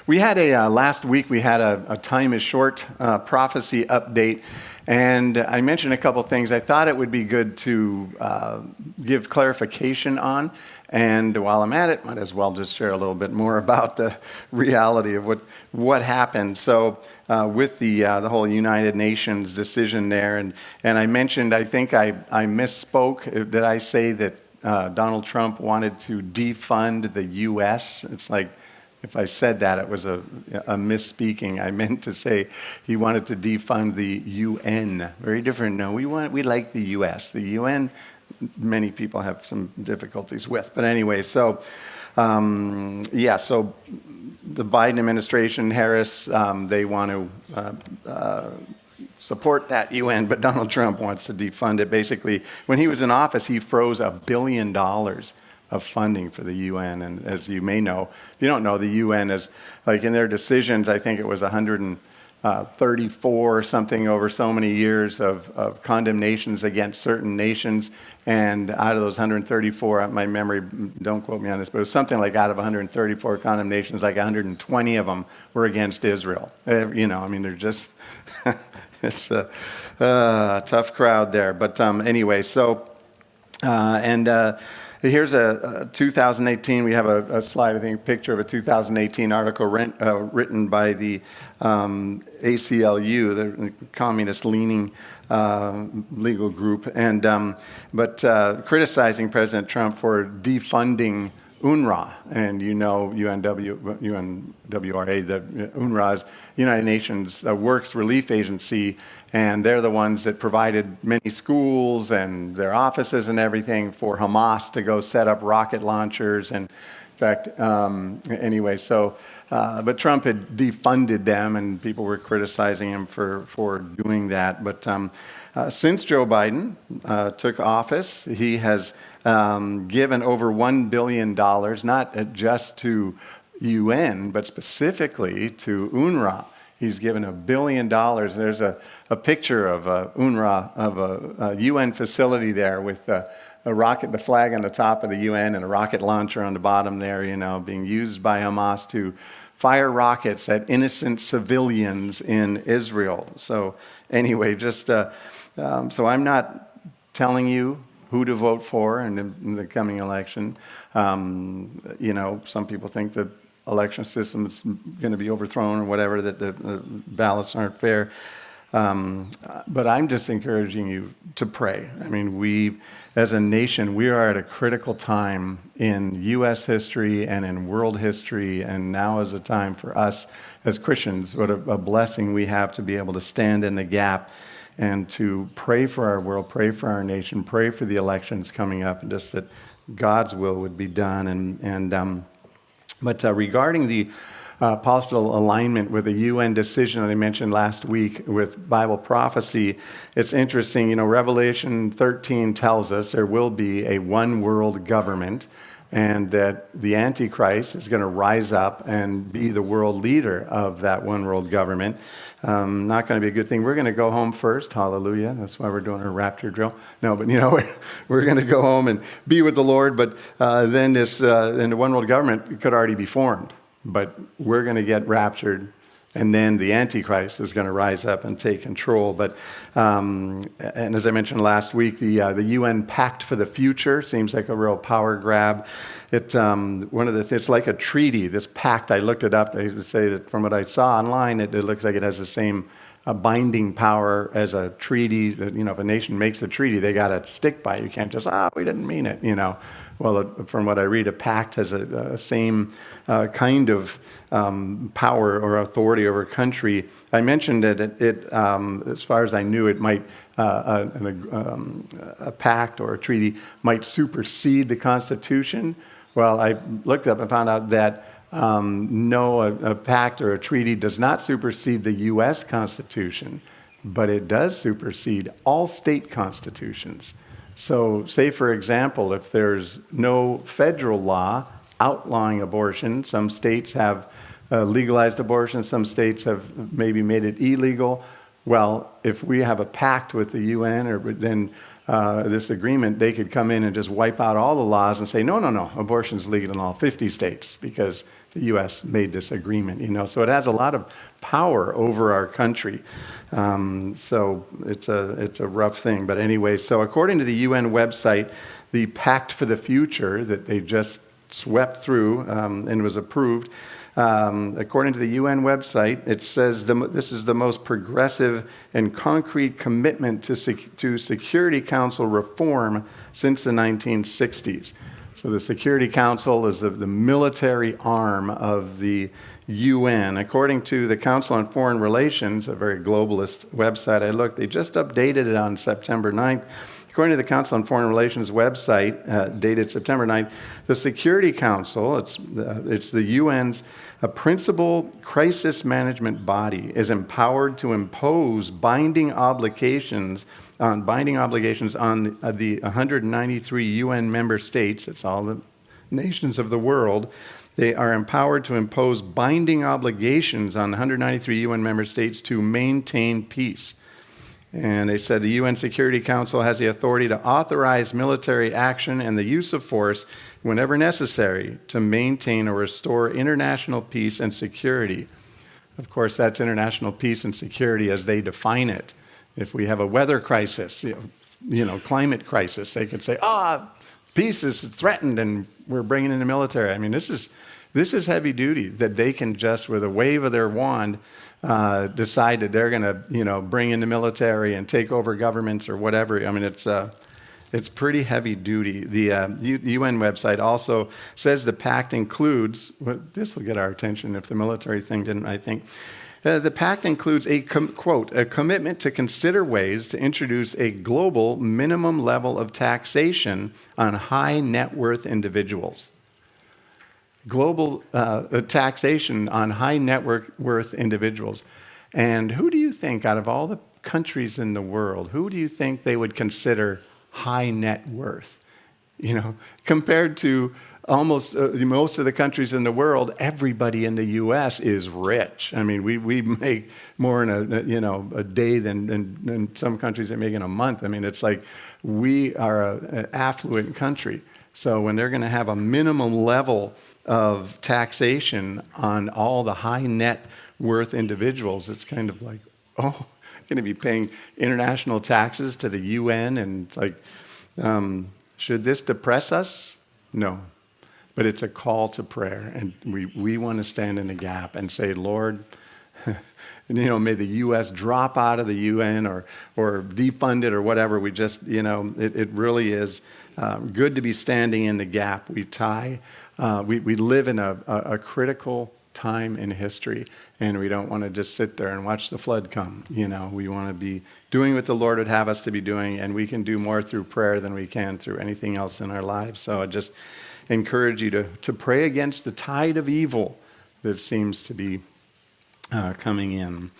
We had last week we had a time is short prophecy update, and I mentioned a couple things I thought it would be good to give clarification on. And while I'm at it, might as well just share a little bit more about the reality of what happened. So with the whole United Nations decision there, and I mentioned, I think I misspoke. Did I say that Donald Trump wanted to defund the U.S.? It's like, if I said that, it was a misspeaking. I meant to say he wanted to defund the UN. Very different. No, we like the U.S. The UN, many people have some difficulties with. But anyway, so so the Biden administration, Harris, they want to support that UN, but Donald Trump wants to defund it. Basically, when he was in office, he froze $1 billion of funding for the UN. And as you may know, if you don't know, the UN is, like in their decisions, I think it was 134 or something over so many years of condemnations against certain nations. And out of those 134, my memory, don't quote me on this, but it was something like out of 134 condemnations, like 120 of them were against Israel. They're just, it's a tough crowd there. But anyway, so, here's a 2018, we have a slide, I think, a picture of a 2018 article written by the ACLU, the communist-leaning legal group, but criticizing President Trump for defunding UNRWA. And UNWRA, the UNRWA is United Nations Works Relief Agency, and they're the ones that provided many schools and their offices and everything for Hamas to go set up rocket launchers. And in fact, but Trump had defunded them, and people were criticizing him for doing that. But since Joe Biden took office, he has given over $1 billion, not just to UN, but specifically to UNRWA. He's given $1 billion. There's a picture of UNRWA, of a UN facility there with a rocket, the flag on the top of the UN, and a rocket launcher on the bottom there, being used by Hamas to fire rockets at innocent civilians in Israel. So anyway, so I'm not telling you who to vote for in the coming election. Some people think the election system is going to be overthrown or whatever, that the ballots aren't fair. But I'm just encouraging you to pray. I mean, we, as a nation, we are at a critical time in U.S. history and in world history, and now is a time for us as Christians. What a blessing we have to be able to stand in the gap and to pray for our world, pray for our nation, pray for the elections coming up, and just that God's will would be done. But regarding the possible alignment with the UN decision that I mentioned last week with Bible prophecy, it's interesting. Revelation 13 tells us there will be a one world government, and that the Antichrist is going to rise up and be the world leader of that one world government. Not going to be a good thing. We're going to go home first. Hallelujah. That's why we're doing our rapture drill. No, but we're going to go home and be with the Lord. But then the one world government could already be formed. But we're going to get raptured, and then the Antichrist is going to rise up and take control. But and as I mentioned last week, the UN Pact for the Future seems like a real power grab. It's like a treaty. This pact, I looked it up. They would say that from what I saw online, it looks like it has the same binding power as a treaty. That, if a nation makes a treaty, they got to stick by it. You can't just, we didn't mean it. Well, from what I read, a pact has a same kind of power or authority over a country. I mentioned that it as far as I knew, it might a pact or a treaty might supersede the Constitution. Well, I looked up and found out that no, a pact or a treaty does not supersede the U.S. Constitution, but it does supersede all state constitutions. So, say, for example, if there's no federal law outlawing abortion, some states have legalized abortion, some states have maybe made it illegal. Well, if we have a pact with the UN, then this agreement, they could come in and just wipe out all the laws and say, no, no, no, abortion's legal in all 50 states because the U.S. made this agreement, So it has a lot of power over our country. So it's a rough thing. But anyway, so according to the UN website, the Pact for the Future that they just swept through and was approved, according to the UN website, it says this is the most progressive and concrete commitment to Security Council reform since the 1960s. So the Security Council is the military arm of the UN. According to the Council on Foreign Relations, a very globalist website I looked, they just updated it on September 9th. According to the Council on Foreign Relations website, dated September 9th, the Security Council, it's the UN's principal crisis management body, is empowered to impose binding obligations on the 193 UN member states. It's all the nations of the world. They are empowered to impose binding obligations on the 193 UN member states to maintain peace. And they said the UN Security Council has the authority to authorize military action and the use of force whenever necessary to maintain or restore international peace and security. Of course, that's international peace and security as they define it. If we have a weather crisis, climate crisis, they could say, peace is threatened and we're bringing in the military. I mean, this is heavy duty that they can just, with a wave of their wand, decide that they're going to, bring in the military and take over governments or whatever. I mean, it's pretty heavy duty. The UN website also says the pact includes, this will get our attention if the military thing didn't, I think. The pact includes quote, a commitment to consider ways to introduce a global minimum level of taxation on high net worth individuals. Global taxation on high net worth individuals. And who do you think, out of all the countries in the world, who do you think they would consider high net worth? Compared to almost most of the countries in the world, everybody in the U.S. is rich. I mean, we make more in a day than some countries that make in a month. I mean, it's like we are an affluent country. So when they're going to have a minimum level of taxation on all the high net worth individuals, it's kind of like, going to be paying international taxes to the UN, and it's like, should this depress us? No. But it's a call to prayer, and we want to stand in the gap and say, Lord, may the U.S. drop out of the UN or defund it or whatever. We just, it really is good to be standing in the gap. We live in a critical time in history, and we don't want to just sit there and watch the flood come. We want to be doing what the Lord would have us to be doing, and we can do more through prayer than we can through anything else in our lives. So I just encourage you to pray against the tide of evil that seems to be coming in.